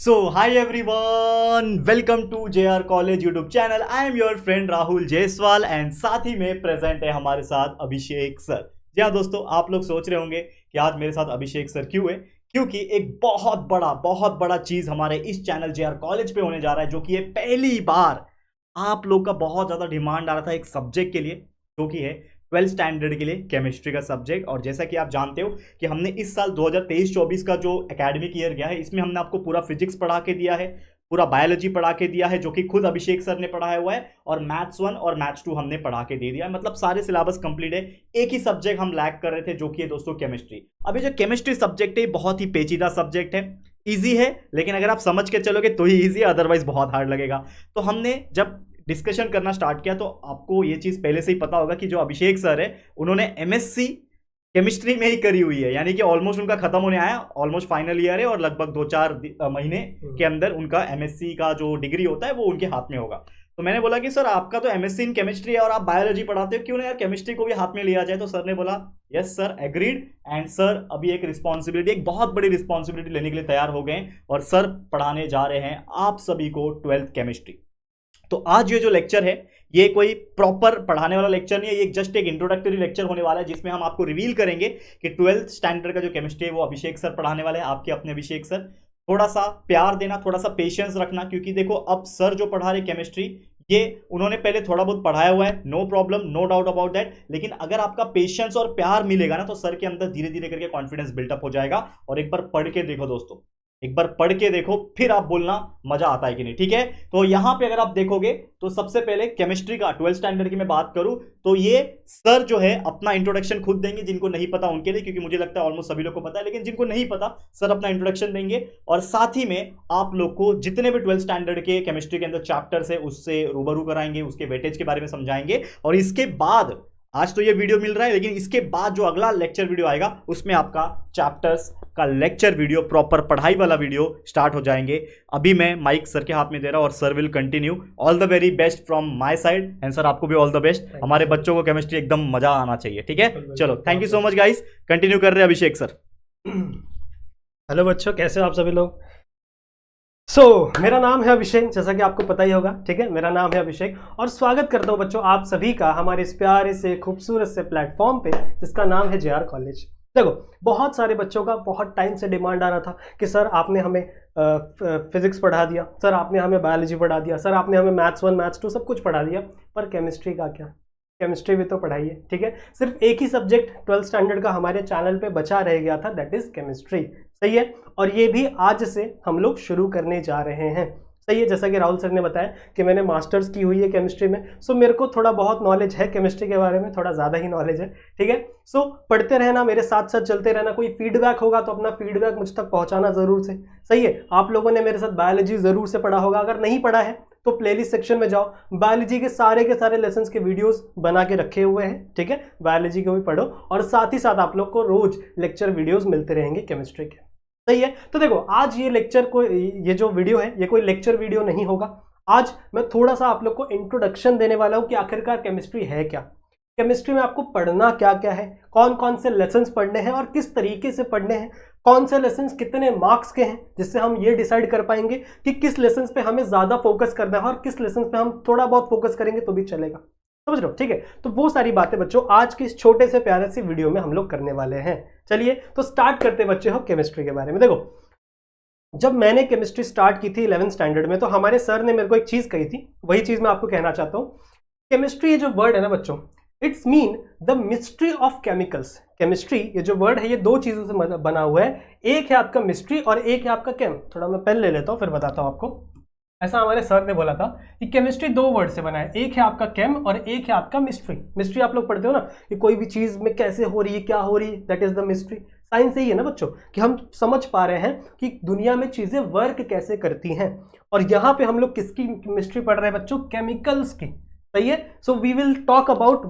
Hi everyone, welcome to JR College YouTube channel. I am your friend Rahul Jaiswal and साथ ही में present है हमारे साथ अभिषेक सर। जी हाँ दोस्तों, आप लोग सोच रहे होंगे कि आज मेरे साथ अभिषेक सर क्यों है, क्योंकि एक बहुत बड़ा चीज हमारे इस चैनल JR कॉलेज पे होने जा रहा है, जो कि ये पहली बार आप लोग का बहुत ज्यादा डिमांड आ रहा था एक सब्जेक्ट के लिए, जो कि है 12th स्टैंडर्ड के लिए केमिस्ट्री का सब्जेक्ट। और जैसा कि आप जानते हो कि हमने इस साल 2023-24 का जो एकेडमिक ईयर गया है, इसमें हमने आपको पूरा फिजिक्स पढ़ा के दिया है, पूरा बायोलॉजी पढ़ा के दिया है, जो कि खुद अभिषेक सर ने पढ़ाया हुआ है, और मैथ्स 1 और मैथ्स 2 हमने पढ़ा के दे दिया है। मतलब सारे सिलेबस कंप्लीट है। एक ही सब्जेक्ट हम लैक कर रहे थे, जो कि है दोस्तों केमिस्ट्री। अभी जो केमिस्ट्री सब्जेक्ट है बहुत ही पेचीदा सब्जेक्ट है, ईजी है, लेकिन अगर आप समझ के चलोगे तो ही ईजी है, अदरवाइज बहुत हार्ड लगेगा। तो हमने जब डिस्कशन करना स्टार्ट किया तो आपको ये चीज पहले से ही पता होगा कि जो अभिषेक सर है उन्होंने एमएससी केमिस्ट्री में ही करी हुई है, यानी कि ऑलमोस्ट उनका खत्म होने आया, ऑलमोस्ट फाइनल ईयर है, और लगभग 2-4 महीने के अंदर उनका एमएससी का जो डिग्री होता है वो उनके हाथ में होगा। तो मैंने बोला कि सर आपका तो एमएससी इन केमिस्ट्री है और आप बायोलॉजी पढ़ाते हो, क्यों ना यार केमिस्ट्री को भी हाथ में लिया जाए। तो सर ने बोला yes sir, agreed. And sir अभी एक रिस्पॉन्सिबिलिटी, एक बहुत बड़ी रिस्पॉन्सिबिलिटी लेने के लिए तैयार हो गए, और सर पढ़ाने जा रहे हैं आप सभी को 12th केमिस्ट्री। तो आज ये जो लेक्चर है ये कोई प्रॉपर पढ़ाने वाला लेक्चर नहीं है, ये जस्ट एक इंट्रोडक्टरी लेक्चर होने वाला है, जिसमें हम आपको रिवील करेंगे कि 12th स्टैंडर्ड का जो केमिस्ट्री है वो अभिषेक सर पढ़ाने वाले हैं, आपके अपने अभिषेक सर। थोड़ा सा प्यार देना, थोड़ा सा पेशेंस रखना, क्योंकि देखो अब सर जो पढ़ा रहे केमिस्ट्री ये उन्होंने पहले थोड़ा बहुत पढ़ाया हुआ है, no problem, no doubt about that, लेकिन अगर आपका पेशेंस और प्यार मिलेगा ना तो सर के अंदर धीरे धीरे करके कॉन्फिडेंस बिल्टअप हो जाएगा। और एक बार पढ़ के देखो दोस्तों, एक बार पढ़ के देखो, फिर आप बोलना मजा आता है कि नहीं, ठीक है। तो यहां पे अगर आप देखोगे तो सबसे पहले केमिस्ट्री का 12th स्टैंडर्ड की मैं बात करूं तो ये सर जो है अपना इंट्रोडक्शन खुद देंगे, जिनको नहीं पता उनके लिए, क्योंकि मुझे लगता है ऑलमोस्ट सभी लोग को पता है, लेकिन जिनको नहीं पता सर अपना इंट्रोडक्शन देंगे, और साथ ही में आप लोग को जितने भी 12th स्टैंडर्ड के केमिस्ट्री के अंदर चैप्टर्स है उससे रूबरू कराएंगे, उसके वेटेज के बारे में समझाएंगे। और इसके बाद आज तो ये वीडियो मिल रहा है, लेकिन इसके बाद जो अगला लेक्चर वीडियो आएगा उसमें आपका चैप्टर्स का लेक्चर वीडियो, प्रॉपर पढ़ाई वाला वीडियो स्टार्ट हो जाएंगे। अभी मैं माइक सर के हाथ में दे रहा हूं और sir will continue. All the very best from my side, and sir आपको भी ऑल द बेस्ट। हमारे बच्चों को केमिस्ट्री एकदम मजा आना चाहिए, ठीक है। चलो thank you so much guys, continue कर रहे हैं अभिषेक सर। हेलो बच्चों, कैसे हो आप सभी लोग। मेरा नाम है अभिषेक, जैसा कि आपको पता ही होगा, ठीक है। मेरा नाम है अभिषेक और स्वागत करता हूं बच्चों आप सभी का हमारे इस प्यारे से खूबसूरत से प्लेटफॉर्म पे, जिसका नाम है JR कॉलेज। देखो, बहुत सारे बच्चों का बहुत टाइम से डिमांड आ रहा था कि सर आपने हमें फिजिक्स पढ़ा दिया, सर आपने हमें बायोलॉजी पढ़ा दिया, सर आपने हमें मैथ्स 1 मैथ्स 2 सब कुछ पढ़ा दिया, पर केमिस्ट्री का क्या। केमिस्ट्री भी तो पढ़ाइए, ठीक है। सिर्फ एक ही सब्जेक्ट 12th स्टैंडर्ड का हमारे चैनल पे बचा रह गया था, दैट इज केमिस्ट्री, सही है। और ये भी आज से हम लोग शुरू करने जा रहे हैं, सही है। जैसा कि राहुल सर ने बताया कि मैंने मास्टर्स की हुई है केमिस्ट्री में, सो मेरे को थोड़ा बहुत नॉलेज है केमिस्ट्री के बारे में, थोड़ा ज़्यादा ही नॉलेज है, ठीक है। सो पढ़ते रहना, मेरे साथ साथ चलते रहना। कोई फीडबैक होगा तो अपना फीडबैक मुझ तक पहुंचाना ज़रूर से, सही है। आप लोगों ने मेरे साथ बायोलॉजी ज़रूर से पढ़ा होगा, अगर नहीं पढ़ा है तो प्लेलिस्ट सेक्शन में जाओ, बायोलॉजी के सारे लेसन्स के वीडियोस बना के रखे हुए हैं, ठीक है। बायोलॉजी को भी पढ़ो, और साथ ही साथ आप लोग को रोज लेक्चर वीडियोस मिलते रहेंगे केमिस्ट्री के, सही है। तो देखो, आज ये लेक्चर को, ये जो वीडियो है ये कोई लेक्चर वीडियो नहीं होगा। आज मैं थोड़ा सा आप लोग को इंट्रोडक्शन देने वाला हूं कि आखिरकार केमिस्ट्री है क्या, केमिस्ट्री में आपको पढ़ना क्या क्या है, कौन कौन से लेसन्स पढ़ने हैं और किस तरीके से पढ़ने हैं, कौन से लेसन्स कितने मार्क्स के हैं, जिससे हम ये डिसाइड कर पाएंगे कि किस लेसन्स पे हमें ज्यादा फोकस करना है और किस लेसन्स पे हम थोड़ा बहुत फोकस करेंगे तो भी चलेगा, समझ रहे हो, ठीक है। तो वो सारी बातें बच्चों आज के इस छोटे से प्यारे से वीडियो में हम लोग करने वाले हैं। चलिए तो स्टार्ट करते बच्चे हो केमिस्ट्री के बारे में। देखो, जब मैंने केमिस्ट्री स्टार्ट की थी 11th स्टैंडर्ड में, तो हमारे सर ने मेरे को एक चीज कही थी, वही चीज मैं आपको कहना चाहता हूँ। केमिस्ट्री ये जो वर्ड है ना बच्चों, it's mean the mystery of chemicals. Chemistry ये जो वर्ड है ये दो चीजों से बना हुआ है, एक है आपका मिस्ट्री और एक है आपका केम। थोड़ा मैं पेन ले लेता हूँ फिर बताता हूँ आपको। ऐसा हमारे सर ने बोला था कि केमिस्ट्री दो वर्ड से बना है, एक है आपका केम और एक है आपका मिस्ट्री। मिस्ट्री आप लोग पढ़ते हो ना कि कोई भी चीज में कैसे हो रही है, क्या हो रही है, that is the mystery. Science यही है ना बच्चों कि हम समझ पा रहे हैं कि दुनिया में चीजें वर्क कैसे करती हैं, और यहाँ पे हम लोग किसकी मिस्ट्री पढ़ रहे हैं बच्चों, केमिकल्स की, सही है। So we will talk about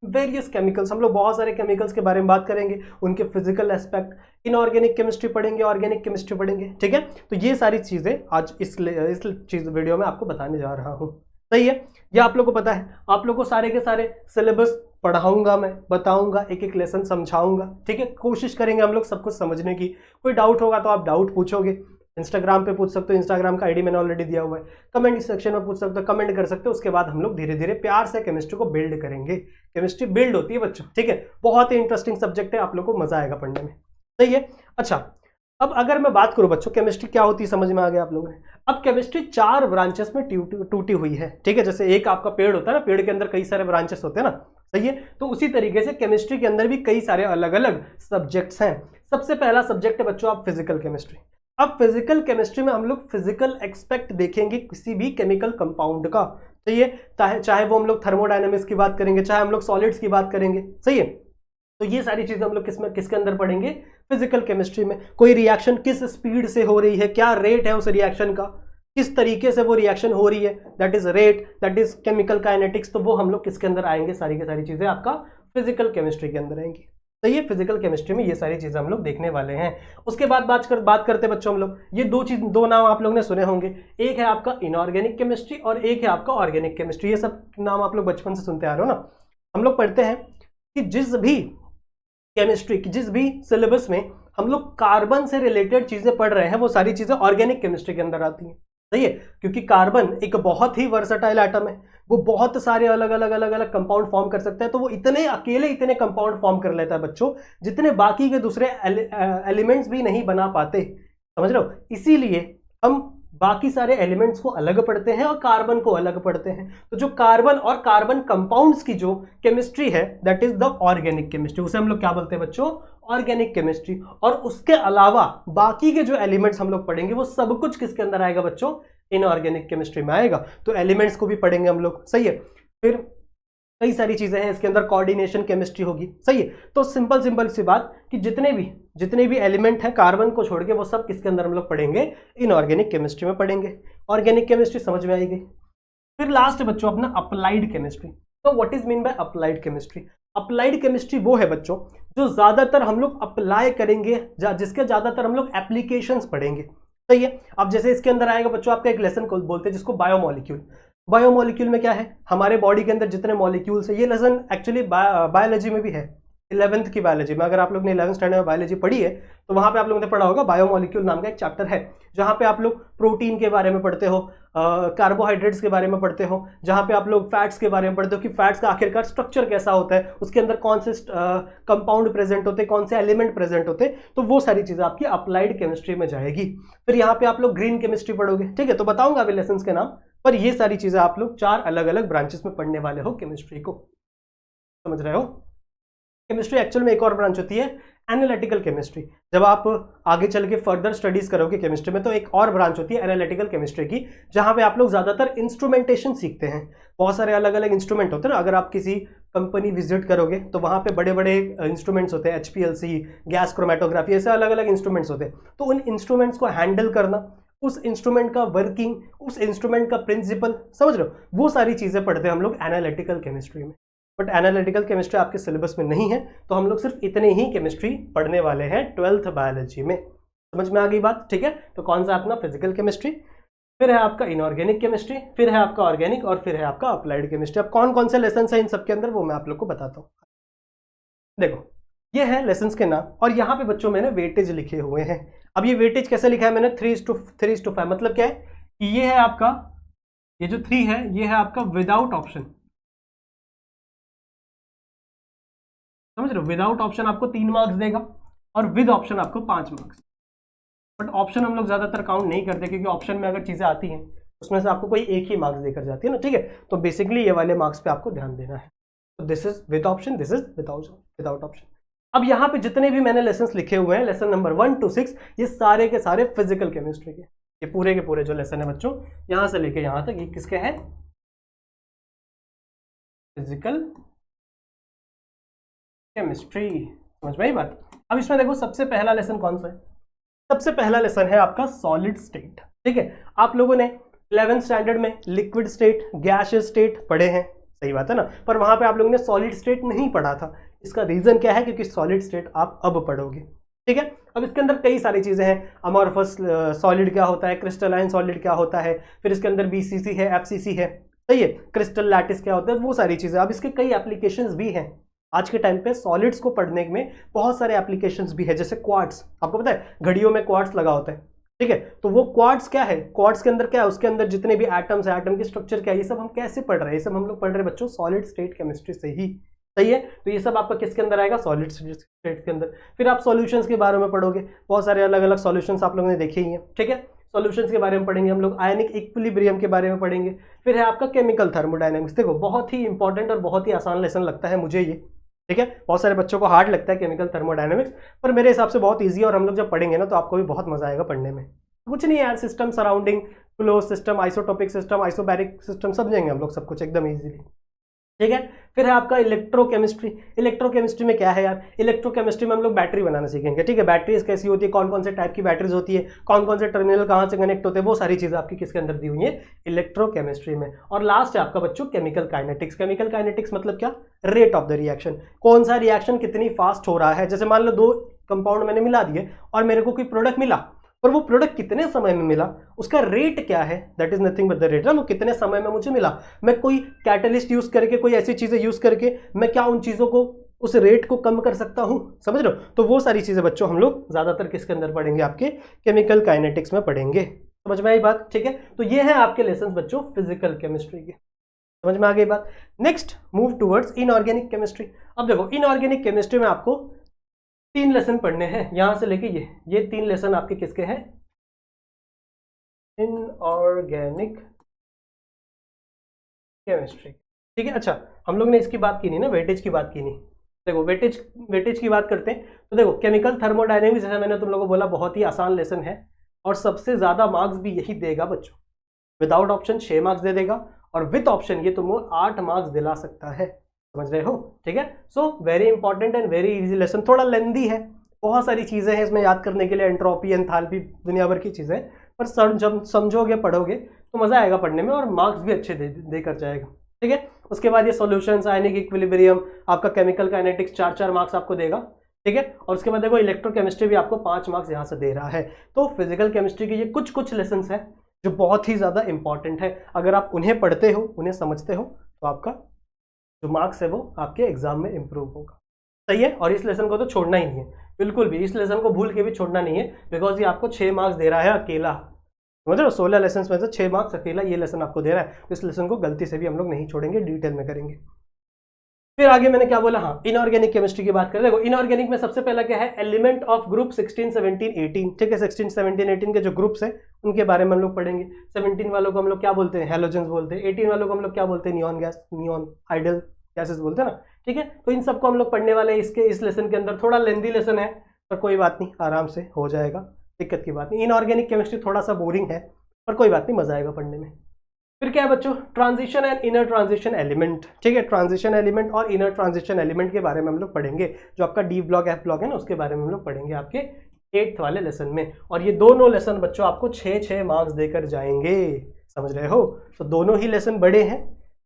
various chemicals. हम लोग बहुत सारे केमिकल्स के बारे में बात करेंगे, उनके फिजिकल एस्पेक्ट, इनऑर्गेनिक केमिस्ट्री पढ़ेंगे, ऑर्गेनिक केमिस्ट्री पढ़ेंगे, ठीक है। तो ये सारी चीजें आज इस चीज वीडियो में आपको बताने जा रहा हूँ, सही है। ये आप लोग को पता है, आप लोग को सारे के सारे सिलेबस पढ़ाऊंगा, मैं बताऊंगा, एक एक लेसन समझाऊंगा, ठीक है। कोशिश करेंगे हम लोग सब कुछ समझने की। कोई डाउट होगा तो आप डाउट पूछोगे, इंस्टाग्राम पे पूछ सकते हो, इंस्टाग्राम का आईडी मैंने ऑलरेडी दिया हुआ है। कमेंट सेक्शन में पूछ सकते हो, कमेंट कर सकते हो। उसके बाद हम लोग धीरे धीरे प्यार से केमिस्ट्री को बिल्ड करेंगे। केमिस्ट्री बिल्ड होती है बच्चों, ठीक है। बहुत ही इंटरेस्टिंग सब्जेक्ट है, आप लोग को मजा आएगा पढ़ने में, सही है। अच्छा, अब अगर मैं बात करूं बच्चों केमिस्ट्री क्या होती है, समझ में आ गया आप लोगों ने। अब केमिस्ट्री 4 ब्रांचेस में टूटी हुई है, ठीक है। जैसे एक आपका पेड़ होता है ना, पेड़ के अंदर कई सारे ब्रांचेस होते हैं ना, सही है। तो उसी तरीके से केमिस्ट्री के अंदर भी कई सारे अलग अलग सब्जेक्ट्स हैं। सबसे पहला सब्जेक्ट है बच्चों आप फिजिकल केमिस्ट्री। अब फिजिकल केमिस्ट्री में हम लोग फिजिकल एक्सपेक्ट देखेंगे किसी भी केमिकल कंपाउंड का, सही है। चाहे वो हम लोग थर्मोडायनेमिक्स की बात करेंगे, चाहे हम लोग सॉलिड्स की बात करेंगे, सही है। तो ये सारी चीजें हम लोग किसके अंदर पढ़ेंगे, फिजिकल केमिस्ट्री में। कोई रिएक्शन किस स्पीड से हो रही है, क्या रेट है उस रिएक्शन का, किस तरीके से वो रिएक्शन हो रही है, that is rate, that is chemical kinetics. तो वो हम लोग किसके अंदर आएंगे, सारी की सारी चीजें आपका फिजिकल केमिस्ट्री के अंदर आएंगी। तो ये फिजिकल केमिस्ट्री में ये सारी चीजें हम लोग देखने वाले हैं। उसके बाद बात करते हैं बच्चों हम लोग, ये दो नाम आप लोग ने सुने होंगे, एक है आपका इनऑर्गेनिक केमिस्ट्री और एक है आपका ऑर्गेनिक केमिस्ट्री। ये सब नाम आप लोग बचपन से सुनते आ रहे हो ना। हम लोग पढ़ते हैं कि जिस भी केमिस्ट्री की जिस भी सिलेबस में हम लोग कार्बन से रिलेटेड चीजें पढ़ रहे हैं, वो सारी चीजें ऑर्गेनिक केमिस्ट्री के अंदर आती हैं, सही है। क्योंकि कार्बन एक बहुत ही वर्सटाइल एटम है, वो बहुत सारे अलग अलग कंपाउंड फॉर्म कर सकता है। तो वो अकेले इतने कंपाउंड फॉर्म कर लेता है बच्चों, जितने बाकी के दूसरे एलिमेंट्स भी नहीं बना पाते, समझ रहे हो। इसीलिए हम बाकी सारे एलिमेंट्स को अलग पढ़ते हैं और कार्बन को अलग पढ़ते हैं। तो जो कार्बन और कार्बन कंपाउंड्स की जो केमिस्ट्री है, that is the organic chemistry. उसे हम लोग क्या बोलते हैं बच्चों, ऑर्गेनिक केमिस्ट्री। और उसके अलावा बाकी के जो एलिमेंट्स हम लोग पढ़ेंगे, वो सब कुछ किसके अंदर आएगा बच्चों, इनऑर्गेनिक केमिस्ट्री में आएगा। तो एलिमेंट्स को भी पढ़ेंगे हम लोग, सही है। फिर कई सारी चीजें हैं इसके अंदर, कोऑर्डिनेशन केमिस्ट्री होगी, सही है। तो सिंपल सी बात कि जितने भी एलिमेंट हैं कार्बन को छोड़ के, वो सब किसके अंदर हम लोग पढ़ेंगे, इनऑर्गेनिक केमिस्ट्री में पढ़ेंगे। ऑर्गेनिक केमिस्ट्री समझ में आएगी। फिर लास्ट बच्चों अपना अप्लाइड केमिस्ट्री। तो what is mean by applied chemistry. Applied chemistry वो है बच्चों जो ज्यादातर हम लोग अप्लाई करेंगे, जिसके ज्यादातर हम लोग एप्लीकेशंस पढ़ेंगे, सही है। अब जैसे इसके अंदर आएगा बच्चों आपका एक लेसन को बोलते हैं जिसको बायोमोलिक्यूल। बायोमोलिक्यूल में क्या है, हमारे बॉडी के अंदर जितने मॉलिक्यूल्स है, ये लेसन एक्चुअली बायोलॉजी में भी है, 11th की बायोलॉजी में। अगर आप लोग ने 11th स्टैंडर्ड में बायोलॉजी पढ़ी है तो वहां पे आप लोगों ने पढ़ा होगा, बायोमोलिक्यूल नाम का एक चैप्टर है, जहां पे आप लोग प्रोटीन के बारे में पढ़ते हो, कार्बोहाइड्रेट्स के बारे में पढ़ते हो, जहां पे आप लोग फैट्स के बारे में पढ़ते हो कि फैट्स का आखिरकार स्ट्रक्चर कैसा होता है, उसके अंदर कौन से कंपाउंड प्रेजेंट होते हैं, कौन से एलिमेंट प्रेजेंट होते हैं। तो वो सारी चीजें आपकी अप्लाइड केमिस्ट्री में जाएगी। फिर यहाँ पे आप लोग ग्रीन केमिस्ट्री पढ़ोगे, ठीक है। तो बताऊंगा अभी लेसन के नाम, पर ये सारी चीजें आप लोग 4 अलग अलग ब्रांचेस में पढ़ने वाले हो केमिस्ट्री को, समझ रहे हो। केमिस्ट्री एक्चुअल में एक और ब्रांच होती है एनालिटिकल केमिस्ट्री। जब आप आगे चल के फर्दर स्टडीज करोगे केमिस्ट्री में, तो एक और ब्रांच होती है एनालिटिकल केमिस्ट्री की, जहां पे आप लोग ज्यादातर इंस्ट्रूमेंटेशन सीखते हैं। बहुत सारे अलग अलग इंस्ट्रूमेंट होते हैं ना। अगर आप किसी कंपनी विजिट करोगे तो वहां पे बड़े बड़े इंस्ट्रूमेंट्स होते हैं, HPLC, गैस क्रोमेटोग्राफी, ऐसे अलग अलग इंस्ट्रूमेंट्स होते हैं। तो उन इंस्ट्रूमेंट्स को हैंडल करना, उस इंस्ट्रूमेंट का वर्किंग, उस इंस्ट्रूमेंट का प्रिंसिपल, समझ रहे हो, वो सारी चीजें पढ़ते हैं हम लोग एनालिटिकल केमिस्ट्री में। बट एनालिटिकल केमिस्ट्री आपके सिलेबस में नहीं है, तो हम लोग सिर्फ इतने ही केमिस्ट्री पढ़ने वाले हैं 12th बायोलॉजी में। समझ में आ गई बात, ठीक है। तो कौन सा अपना फिजिकल केमिस्ट्री, फिर है आपका इनऑर्गेनिक केमिस्ट्री, फिर है आपका ऑर्गेनिक, और फिर है आपका अप्लाइड केमिस्ट्री। अब कौन कौन से लेसन है इन सब के अंदर, वो मैं आप लोग को बताता हूँ। देखो, ये है लेसन्स के नाम, और यहाँ पे बच्चों मैंने वेटेज लिखे हुए हैं। अब ये वेटेज कैसे लिखा है मैंने, 3:5। मतलब क्या है कि ये है आपका, ये जो 3 है, ये है आपका विदाउट ऑप्शन, समझ रहे हो। विदाउट ऑप्शन आपको 3 मार्क्स देगा और विद ऑप्शन आपको 5 मार्क्स। बट ऑप्शन हम लोग ज्यादातर काउंट नहीं करते, क्योंकि ऑप्शन में अगर चीजें आती हैं उसमें से आपको कोई एक ही मार्क्स देकर जाती है ना, ठीक है। तो बेसिकली ये वाले मार्क्स पे आपको ध्यान देना है। तो this is with option, this is without option. अब यहाँ पे जितने भी मैंने लेसन्स लिखे हुए हैं, लेसन नंबर 1 to 6, ये सारे के सारे फिजिकल केमिस्ट्री के, ये पूरे के पूरे जो लेसन है बच्चों, यहाँ से लेके यहाँ तक, ये किसके हैं, फिजिकल केमिस्ट्री। समझ में आई बात। अब इसमें देखो सबसे पहला लेसन कौन सा है, सबसे पहला लेसन है आपका सॉलिड स्टेट, ठीक है। आप लोगों ने 11th स्टैंडर्ड में लिक्विड स्टेट, गैसियस स्टेट पढ़े हैं, सही बात है ना, पर वहां पे आप लोगों ने सॉलिड स्टेट नहीं पढ़ा था। इसका रीजन क्या है, क्योंकि सॉलिड स्टेट आप अब पढ़ोगे, ठीक है। अब इसके अंदर कई सारी चीजें हैं, अमॉर्फस सॉलिड क्या होता है, क्रिस्टलाइन सॉलिड क्या होता है, फिर इसके अंदर BCC है, FCC है, सही है, क्रिस्टल लैटिस क्या होता है, वो सारी चीजें। अब इसके कई एप्लीकेशंस भी हैं। आज के टाइम पे सॉलिड्स को पढ़ने में बहुत सारे एप्लीकेशंस भी है, जैसे क्वार्ट्स, आपको पता है घड़ियों में क्वार्ट्स लगा होता है, ठीक है। तो वो क्वार्ट्स क्या है, क्वार्ट्स के अंदर क्या है, उसके अंदर जितने भी एटम्स है, एटम की स्ट्रक्चर क्या है, ये सब हम कैसे पढ़ रहे हैं, ये सब हम लोग पढ़ रहे हैं बच्चों सॉलिड स्टेट केमिस्ट्री से ही। सही है। तो ये सब आपका किसके अंदर आएगा, सॉलिड स्टेट के अंदर। फिर आप सॉल्यूशंस के बारे में पढ़ोगे, बहुत सारे अलग अलग सॉल्यूशंस आप लोगों ने देखे ही हैं। ठीक है, सॉल्यूशंस के बारे में पढ़ेंगे हम लोग, आयनिक इक्विलिब्रियम के बारे में पढ़ेंगे। फिर है आपका केमिकल थर्मोडायनेमिक्स। देखो बहुत ही इंपॉर्टेंट और बहुत ही आसान लेसन लगता है मुझे ये। ठीक है, बहुत सारे बच्चों को हार्ड लगता है केमिकल थर्मोडायनेमिक्स, पर मेरे हिसाब से बहुत ईजी है और हम लोग जब पढ़ेंगे ना तो आपको भी बहुत मजा आएगा पढ़ने में। कुछ नहीं यार, system surrounding, close system, isotopic system, isobaric system समझेंगे हम लोग सब कुछ एकदम इजीली। ठीक है। फिर है आपका इलेक्ट्रोकेमिस्ट्री। इलेक्ट्रोकेमिस्ट्री में क्या है यार, इलेक्ट्रोकेमिस्ट्री में हम लोग बैटरी बनाना सीखेंगे। ठीक है, बैटरीज कैसी होती है, कौन कौन से टाइप की बैटरीज होती है, कौन कौन से टर्मिनल कहाँ से कनेक्ट होते हैं, वो सारी चीजें आपकी किसके अंदर दी हुई है, इलेक्ट्रोकेमिस्ट्री में। और लास्ट है आपका बच्चों केमिकल काइनेटिक्स। केमिकल काइनेटिक्स मतलब क्या, रेट ऑफ द रिएक्शन, कौन सा रिएक्शन कितनी फास्ट हो रहा है। जैसे मान लो 2 कंपाउंड मैंने मिला दिए और मेरे को कोई प्रोडक्ट मिला, और वो प्रोडक्ट कितने समय में मिला, उसका रेट क्या है, that is nothing but the rate ना, वो कितने समय में मुझे मिला। मैं कोई कैटलिस्ट यूज करके, कोई ऐसी चीजें यूज करके मैं क्या उन चीजों को, उस रेट को कम कर सकता हूं, समझ रहे हो। तो वो सारी चीजें बच्चों हम लोग ज्यादातर किसके अंदर पढ़ेंगे, आपके केमिकल काइनेटिक्स में पढ़ेंगे। समझ में आई बात। ठीक है, तो ये है आपके लेसन बच्चों फिजिकल केमिस्ट्री के। समझ में आ गई बात। Next move towards inorganic chemistry. अब देखो इनऑर्गेनिक केमिस्ट्री में आपको 3 लेसन पढ़ने हैं, यहां से लेके ये 3 लेसन आपके किसके हैं, इनऑर्गेनिक केमिस्ट्री। ठीक है। अच्छा, हम लोग ने इसकी बात की नहीं ना, वेटेज की बात की नहीं। देखो वेटेज की बात करते हैं तो देखो केमिकल थर्मोडायनेमिक्स जैसा मैंने तुम लोगों को बोला बहुत ही आसान लेसन है और सबसे ज्यादा मार्क्स भी यही देगा बच्चों। विदाउट ऑप्शन 6 मार्क्स दे देगा और विद ऑप्शन ये तुमको 8 मार्क्स दिला सकता है। समझ रहे हो। ठीक है, so very important and very easy lesson. थोड़ा लेंदी है, बहुत सारी चीजें हैं इसमें याद करने के लिए, एंट्रोपी, एंथैल्पी, दुनिया भर की चीजें, पर जब समझोगे पढ़ोगे तो मजा आएगा पढ़ने में और मार्क्स भी अच्छे देकर जाएगा। ठीक है, उसके बाद ये सॉल्यूशंस, आयनिक इक्विलिब्रियम, आपका केमिकल काइनेटिक्स 4 मार्क्स आपको देगा। ठीक है, और उसके बाद देखो इलेक्ट्रोकेमिस्ट्री भी आपको 5 मार्क्स यहाँ से दे रहा है। तो फिजिकल केमिस्ट्री के ये कुछ लेसन है जो बहुत ही ज्यादा इंपॉर्टेंट है। अगर आप उन्हें पढ़ते हो, उन्हें समझते हो, तो आपका जो मार्क्स है वो आपके एग्जाम में इंप्रूव होगा। सही है, और इस लेसन को तो छोड़ना ही नहीं है बिल्कुल भी, इस लेसन को भूल के भी छोड़ना नहीं है, बिकॉज ये आपको 6 मार्क्स दे रहा है अकेला। समझ रहे हो, 16 लेसन में से 6 मार्क्स अकेला ये लेसन आपको दे रहा है, तो इस लेसन को गलती से भी हम लोग नहीं छोड़ेंगे, डिटेल में करेंगे। फिर आगे मैंने क्या बोला, हाँ इनऑर्गेनिक केमिस्ट्री की बात करें। देखो इनऑर्गेनिक में सबसे पहला क्या है, एलिमेंट ऑफ ग्रुप 16, 17, 18। ठीक है, 16, 17, 18 के जो ग्रुप्स हैं उनके बारे में हम लोग पढ़ेंगे। 17 वालों को हम लोग क्या बोलते हैं, हैलोजेंस बोलते हैं। 18 वालों को हम लोग क्या बोलते हैं, neon gas, neon idle gases बोलते हैं ना। ठीक है, तो इन सबको हम लोग पढ़ने वाले हैं इसके इस लेसन के अंदर। थोड़ा लेंदी लेसन है पर कोई बात नहीं, आराम से हो जाएगा, दिक्कत की बात नहीं। इनऑर्गेनिक केमिस्ट्री थोड़ा सा बोरिंग है पर कोई बात नहीं, मजा आएगा पढ़ने में। फिर क्या है बच्चों, transition and inner transition element. ठीक है, ट्रांजिशन एलिमेंट और इनर ट्रांजिशन एलिमेंट के बारे में हम लोग पढ़ेंगे। जो आपका डी ब्लॉक एफ ब्लॉक है ना, उसके बारे में हम लोग पढ़ेंगे आपके 8th वाले लेसन में। और ये दोनों लेसन बच्चों आपको 6 मार्क्स देकर जाएंगे। समझ रहे हो, तो दोनों ही लेसन बड़े हैं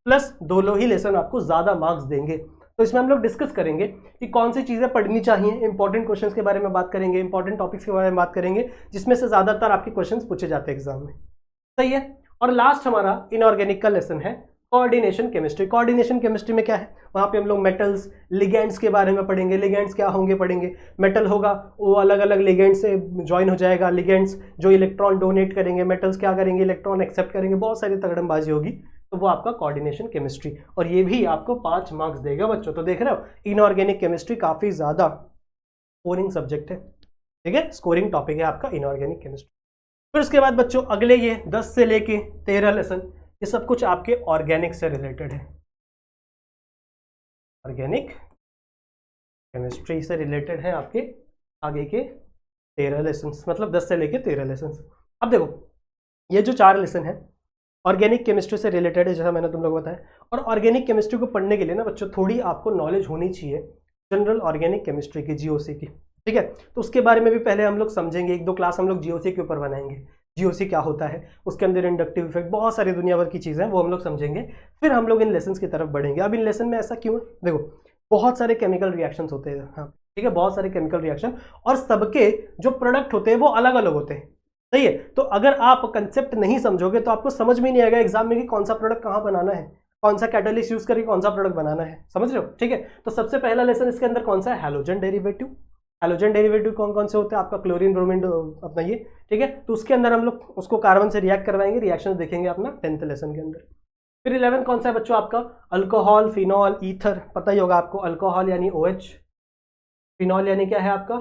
प्लस दोनों ही लेसन आपको ज्यादा मार्क्स देंगे। तो इसमें हम लोग डिस्कस करेंगे कि कौन सी चीजें पढ़नी चाहिए, इंपॉर्टेंट क्वेश्चंस के बारे में बात करेंगे, इंपॉर्टेंट टॉपिक्स के बारे में बात करेंगे, जिसमें से ज्यादातर आपके क्वेश्चंस पूछे जाते हैं एग्जाम में। सही है, और लास्ट हमारा इनऑर्गेनिक का लेसन है कोऑर्डिनेशन केमिस्ट्री। कोऑर्डिनेशन केमिस्ट्री में क्या है, वहां पे हम लोग मेटल्स, लिगेंड्स के बारे में पढ़ेंगे। लिगेंड्स क्या होंगे पढ़ेंगे, मेटल होगा वो अलग अलग लिगेंड से ज्वाइन हो जाएगा। लिगेंड्स जो इलेक्ट्रॉन डोनेट करेंगे, मेटल्स क्या करेंगे, इलेक्ट्रॉन एक्सेप्ट करेंगे, बहुत सारी तगड़मबाजी होगी। तो वो आपका कोऑर्डिनेशन केमिस्ट्री, और ये भी आपको 5 मार्क्स देगा बच्चों। तो देख रहे हो इनऑर्गेनिक केमिस्ट्री काफी ज्यादा स्कोरिंग सब्जेक्ट है। ठीक है, स्कोरिंग टॉपिक है आपका इनऑर्गेनिक केमिस्ट्री। फिर उसके बाद बच्चों अगले ये 10 से लेके 13 लेसन, ये सब कुछ आपके ऑर्गेनिक से रिलेटेड है। ऑर्गेनिक केमिस्ट्री से रिलेटेड है आपके आगे के 13 लेसन, मतलब 10 से लेके 13 लेसन। अब देखो ये जो 4 लेसन है ऑर्गेनिक केमिस्ट्री से रिलेटेड है, जैसा मैंने तुम लोग बताया। और ऑर्गेनिक केमिस्ट्री को पढ़ने के लिए ना बच्चों थोड़ी आपको नॉलेज होनी चाहिए जनरल ऑर्गेनिक केमिस्ट्री की, जीओसी की। ठीक है, तो उसके बारे में भी पहले हम लोग समझेंगे, 1-2 क्लास हम लोग जीओसी के ऊपर बनाएंगे। जीओसी क्या होता है, उसके अंदर इंडक्टिव इफेक्ट, बहुत सारी दुनिया भर की चीज़ें हैं, वो हम लोग समझेंगे। फिर हम लोग इन लेसन्स की तरफ बढ़ेंगे। अब इन लेसन में ऐसा क्यों है, देखो बहुत सारे केमिकल रिएक्शंस होते हैं। हाँ ठीक है, बहुत सारे केमिकल रिएक्शन, और सबके जो प्रोडक्ट होते हैं वो अलग अलग होते हैं। सही है, तो अगर आप कंसेप्ट नहीं समझोगे तो आपको समझ में नहीं आएगा एग्जाम में कि कौन सा प्रोडक्ट कहाँ बनाना है, कौन सा कैटलिस्ट यूज करके कौन सा प्रोडक्ट बनाना है। समझ रहे हो। ठीक है, तो सबसे पहला लेसन इसके अंदर कौन सा है, हैलोजन डेरिवेटिव। हैलोजन डेरिवेटिव कौन कौन से होते हैं, आपका क्लोरीन ब्रोमीन अपना ये, ठीक है। तो उसके अंदर हम लोग उसको कार्बन से रिएक्ट करवाएंगे, रिएक्शन देखेंगे अपना 10th लेसन के अंदर। फिर 11 कौन सा है बच्चों आपका, अल्कोहल, फिनॉल, ईथर, पता ही होगा आपको। अल्कोहल यानी OH, फिनॉल यानी क्या है आपका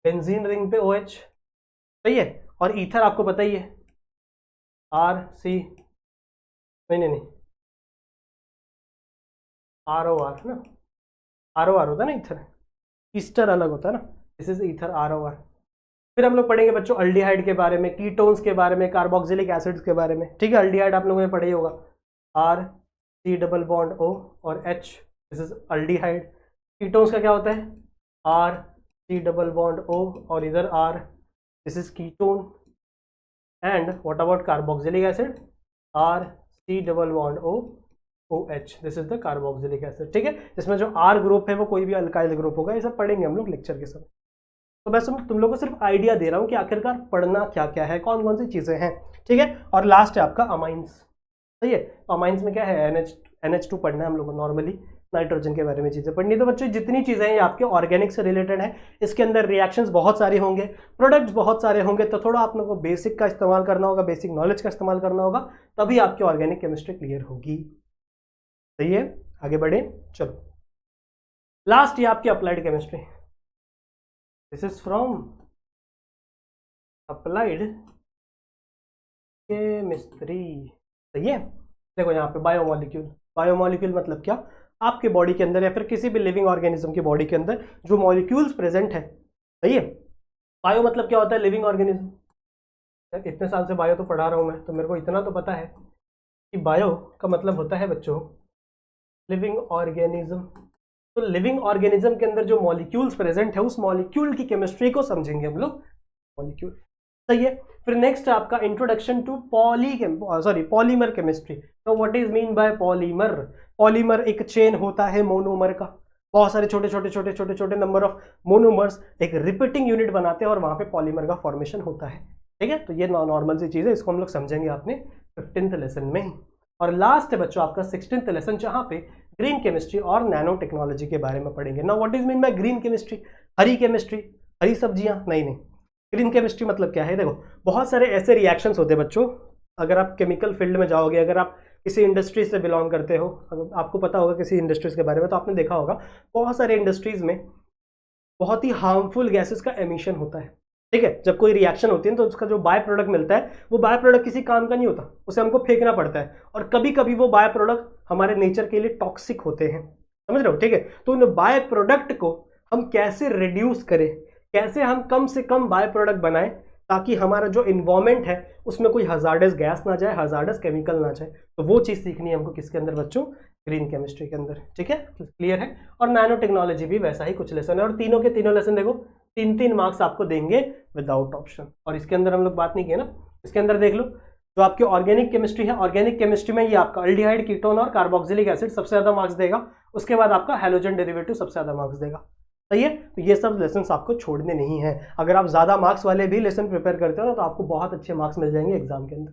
बेंजीन रिंग पे OH, सही है। और ईथर आपको पता ही है RC, नहीं ROR ना, ROR होता है ना ईथर, ईस्टर अलग होता है ना, दिस इज ईथर ROR। फिर हम लोग पढ़ेंगे बच्चों अल्डिहाइड के बारे में, कीटोन्स के बारे में, कार्बोक्सिलिक एसिड्स के बारे में, ठीक है। अल्डिहाइड आप लोगों ने पढ़ा ही होगा, RC डबल बॉन्ड O और H, this is aldehyde. Ketones का क्या होता है, RC डबल बॉन्ड O और इधर R, this is ketone. And what about carboxylic acid, RC double bond O OH, this is the carboxylic acid, ठीक है। इसमें जो R ग्रुप है वो कोई भी अल्काइल ग्रुप होगा, ये सब पढ़ेंगे हम लोग लेक्चर के समय। तो मैं तुम लोग को सिर्फ आइडिया दे रहा हूँ कि आखिरकार पढ़ना क्या क्या है, कौन कौन सी चीज़ें हैं, ठीक है। और लास्ट है आपका अमाइंस, सही है। अमाइंस में क्या है, NH2 पढ़ना है हम लोग को नॉर्मली, नाइट्रोजन के बारे में चीज़ें पढ़नी। तो बच्चों जितनी चीज़ें हैं ये आपके ऑर्गेनिक से रिलेटेड है, इसके अंदर रिएक्शंस बहुत सारे होंगे, प्रोडक्ट्स बहुत सारे होंगे, तो थोड़ा आप लोग को बेसिक का इस्तेमाल करना होगा, बेसिक नॉलेज का इस्तेमाल करना होगा, तभी आपकी ऑर्गेनिक केमिस्ट्री क्लियर होगी, सही है। आगे बढ़े, चलो लास्ट ये आपकी applied chemistry, this is from applied chemistry, सही है। देखो यहाँ पे बायोमोलिक्यूल, बायोमोलिक्यूल मतलब क्या, आपके बॉडी के अंदर या फिर किसी भी लिविंग ऑर्गेनिज्म की बॉडी के अंदर जो मॉलिक्यूल्स प्रेजेंट है, सही है। बायो मतलब क्या होता है, लिविंग ऑर्गेनिज्म। इतने साल से बायो तो पढ़ा रहा हूँ मैं, तो मेरे को इतना तो पता है कि बायो का मतलब होता है बच्चों लिविंग ऑर्गेनिज्म। तो लिविंग ऑर्गेनिज्म के अंदर जो मॉलिक्यूल्स प्रेजेंट है, उस मॉलिक्यूल की केमिस्ट्री को समझेंगे हम लोग, मॉलिक्यूल, सही है। फिर नेक्स्ट है आपका इंट्रोडक्शन टू पॉलीमर केमिस्ट्री। तो what is mean bye polymer, polymer एक चेन होता है मोनोमर का, बहुत सारे छोटे छोटे नंबर ऑफ मोनोमर्स एक रिपीटिंग यूनिट बनाते हैं और वहां पे पॉलीमर का फॉर्मेशन होता है, ठीक है। तो ये नॉर्मल सी चीज है, इसको हम लोग समझेंगे अपने 15th लेसन में ही। और लास्ट है बच्चों आपका 16th लेसन, जहां पे ग्रीन केमिस्ट्री और नैनो टेक्नोलॉजी के बारे में पढ़ेंगे। ना what is mean by green chemistry, हरी केमिस्ट्री, हरी सब्जियां, नहीं, ग्रीन केमिस्ट्री मतलब क्या है, देखो बहुत सारे ऐसे रिएक्शंस होते हैं बच्चों, अगर आप केमिकल फील्ड में जाओगे, अगर आप किसी इंडस्ट्री से बिलोंग करते हो, अगर आपको पता होगा किसी इंडस्ट्रीज के बारे में, तो आपने देखा होगा बहुत सारे इंडस्ट्रीज में बहुत ही हार्मफुल गैसेस का एमिशन होता है, ठीक है। जब कोई रिएक्शन होती है तो उसका जो बाय प्रोडक्ट मिलता है, वो बाय प्रोडक्ट किसी काम का नहीं होता, उसे हमको फेंकना पड़ता है, और कभी कभी वो बाय प्रोडक्ट हमारे नेचर के लिए टॉक्सिक होते हैं, समझ रहे हो, ठीक है। तो उन बाय प्रोडक्ट को हम कैसे रिड्यूस करें, कैसे हम कम से कम बाय प्रोडक्ट बनाएं, ताकि हमारा जो इन्वायरमेंट है उसमें कोई हजार्डस गैस ना जाए, हजार्डस केमिकल ना जाए। तो वो चीज़ सीखनी है हमको किसके अंदर बच्चों, ग्रीन केमिस्ट्री के अंदर, ठीक है, क्लियर है। और नैनो टेक्नोलॉजी भी वैसा ही कुछ लेसन है, और तीनों के तीनों लेसन देखो 3-3 मार्क्स आपको देंगे विदाउट ऑप्शन। और इसके अंदर हम लोग बात नहीं किए ना, इसके अंदर देख लो जो आपकी ऑर्गेनिक केमिस्ट्री है, ऑर्गेनिक केमिस्ट्री में ये आपका अल्डिहाइड, कीटोन और कार्बोक्सिलिक एसिड सबसे ज़्यादा मार्क्स देगा, उसके बाद आपका हैलोजन डेरिवेटिव सबसे ज़्यादा मार्क्स देगा, सही है। तो ये सब लेसन आपको छोड़ने नहीं है, अगर आप ज़्यादा मार्क्स वाले भी लेसन प्रिपेयर करते हो ना, तो आपको बहुत अच्छे मार्क्स मिल जाएंगे एग्जाम के अंदर,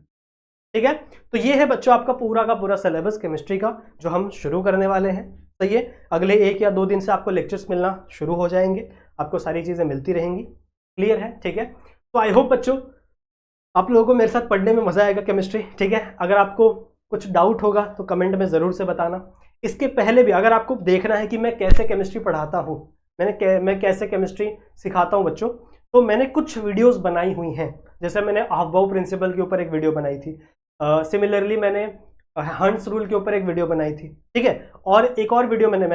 ठीक है। तो ये है बच्चों आपका पूरा का पूरा सिलेबस केमिस्ट्री का, जो हम शुरू करने वाले हैं, सही है। अगले 1 या 2 दिन से आपको लेक्चर्स मिलना शुरू हो जाएंगे, आपको सारी चीज़ें मिलती रहेंगी, क्लियर है, ठीक है। तो आई होप बच्चों आप लोगों को मेरे साथ पढ़ने में मज़ा आएगा केमिस्ट्री, ठीक है। अगर आपको कुछ डाउट होगा तो कमेंट में ज़रूर से बताना। इसके पहले भी अगर आपको देखना है कि मैं कैसे केमिस्ट्री पढ़ाता हूँ, मैं कैसे केमिस्ट्री सिखाता हूँ बच्चों, तो मैंने कुछ वीडियोस बनाई हुई हैं। जैसे मैंने अफबाउ प्रिंसिपल के ऊपर एक वीडियो बनाई थी, सिमिलरली मैंने हंट्स रूल के ऊपर एक वीडियो बनाई थी, ठीक है। और एक और वीडियो मैंने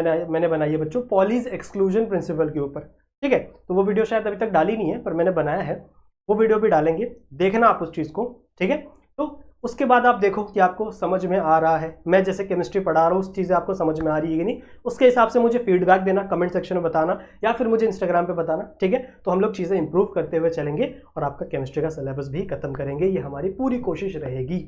बनाई है बच्चों पॉलीज एक्सक्लूजन प्रिंसिपल के ऊपर, ठीक है। तो वो वीडियो शायद अभी तक डाली नहीं है, पर मैंने बनाया है, वो वीडियो भी डालेंगे, देखना आप उस चीज़ को, ठीक है। तो उसके बाद आप देखो कि आपको समझ में आ रहा है, मैं जैसे केमिस्ट्री पढ़ा रहा हूँ उस चीज़ें आपको समझ में आ रही है कि नहीं, उसके हिसाब से मुझे फीडबैक देना, कमेंट सेक्शन में बताना, या फिर मुझे इंस्टाग्राम पे बताना, ठीक है। तो हम लोग चीज़ें इंप्रूव करते हुए चलेंगे और आपका केमिस्ट्री का सिलेबस भी खत्म करेंगे, ये हमारी पूरी कोशिश रहेगी,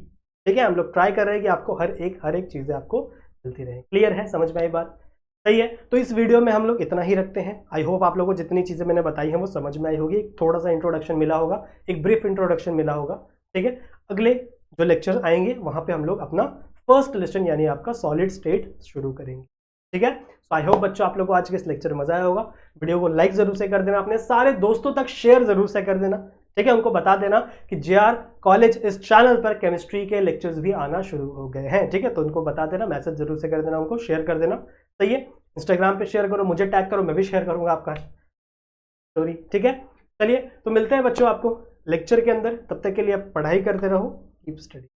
ठीक है। हम लोग ट्राई कर रहे हैं कि आपको हर एक चीज़ें आपको मिलती रहे, क्लियर है, समझ में आई बात, सही है। तो इस वीडियो में हम लोग इतना ही रखते हैं। आई होप आप लोगों को जितनी चीज़ें मैंने बताई हैं वो समझ में आई होगी, थोड़ा सा इंट्रोडक्शन मिला होगा, एक ब्रीफ इंट्रोडक्शन मिला होगा, ठीक है। अगले जो लेक्चर आएंगे वहाँ पे हम लोग अपना फर्स्ट लेसन यानी आपका सॉलिड स्टेट शुरू करेंगे। ठीक है। तो आई होप बच्चों आप लोगों को आज के इस लेक्चर में मजा आया होगा। वीडियो को लाइक जरूर से कर देना, अपने सारे दोस्तों तक शेयर जरूर से कर देना, ठीक है। उनको बता देना कि जेआर कॉलेज इस चैनल पर केमिस्ट्री के लेक्चर्स भी आना शुरू हो गए हैं, ठीक है। तो उनको बता देना, मैसेज जरूर से कर देना, उनको शेयर कर देना, सही है। इंस्टाग्राम पे शेयर करो, मुझे टैग करो, मैं भी शेयर करूंगा आपका स्टोरी, ठीक है। चलिए तो मिलते हैं बच्चों आपको लेक्चर के अंदर, तब तक के लिए आप पढ़ाई करते रहो, कीप स्टडी।